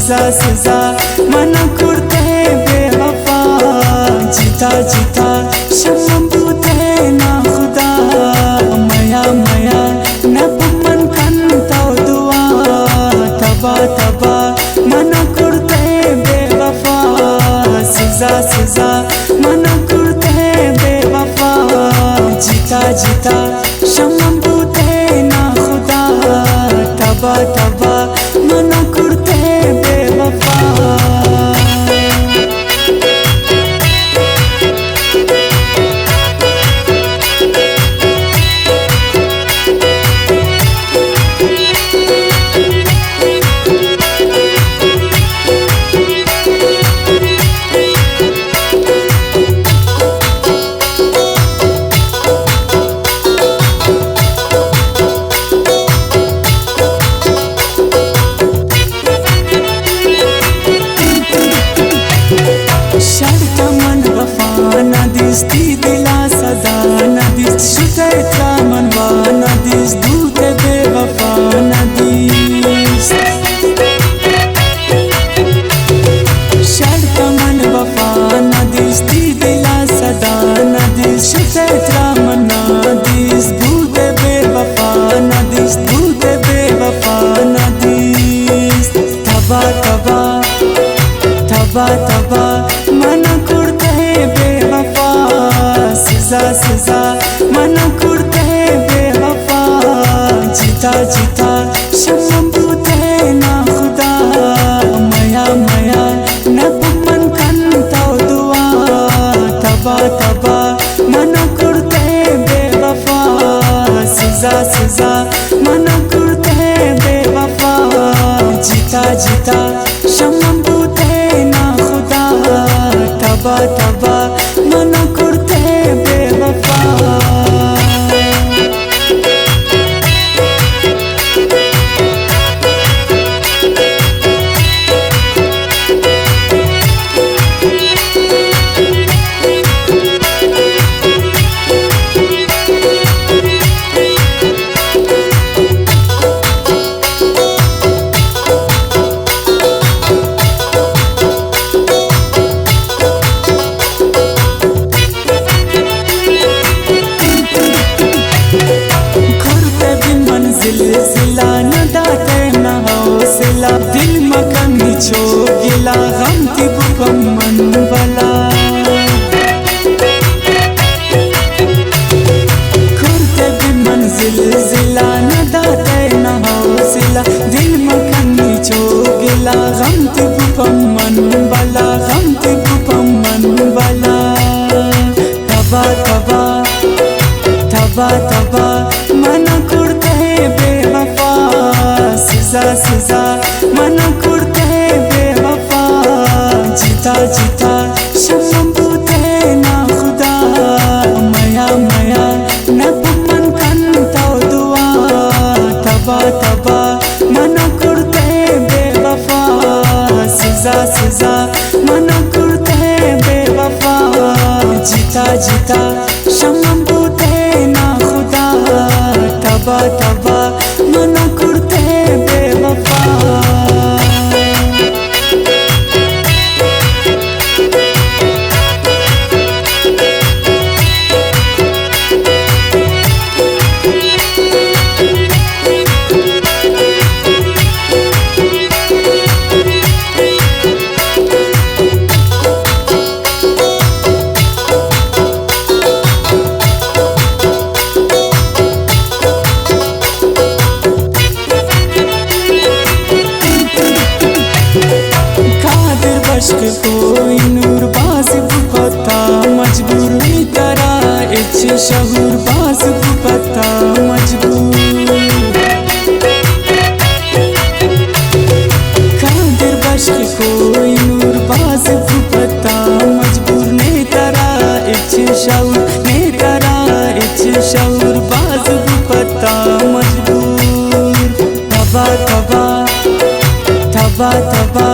सिजा सिजा मन कुर्ते बेवफा जीता जीता शम्म बूते ना खुदा मया मया नपमन कंता दुआ तबा तबा मन कुर्ते बेवफा सिजा सिजा मन कुर्ते बेवफा जीता जीता शम्म बूते ना खुदा तबा तबा मन कुर्ते बेवफा। शर्त मन वफा नदिस ती दिला सदा नदिस शुतैत्रा मनवा नदिस दूते बेवफा नदिस शर्त मन वफा नदिस ती दिला सदा नदिस शुतैत्रा मन नदिस दूते बेवफा नदिस दूते बेवफा नदिस तबा तबा तबा तबा मन कुर्ते बेवफा सिजा सिजा मन कुर्ते बेवफा जीता जीता शम्म बूते ना खुदा मया मया नपमन कंता दुआ तबा तबा मन कुर्ते बेवफा सिजा सिजा मन कुर्ते बेवफा जीता जीता शम्म बूते ना खुदा तबा तबा मन कुर्ते बेवफा। जिला न दाते न हौसला दिल मकन छो गिला गम की बुकम मन बला खुरते भी मंजिल जिला न दाते न हौसला दिल मकन छो गिला गम की बुकम मन बला गम की बुकम मन बला तबा तबा तबा तबा मन कुर्ते बेवफा सिजा सिजा मन कुर्ते बेवफा जीता जीता शम्म बूते ना खुदा मया मया नपमन कंता दुआ तबा तबा मन कुर्ते बेवफा सिजा सिजा मन कुर्ते बेवफा जीता जीता शम्म बूते ना खुदा तबा तबा मन कुर्ते बेवफा। अश्क कोई नूर बास पता मजबूर तरा इच शहूर बास पता मजबूर कादिर बश्क कोई नूर बास पता मजबूर ने तरा इच शहूर ने तरा इच शहूर बास पता मजबूर तबा तबा तबा तबा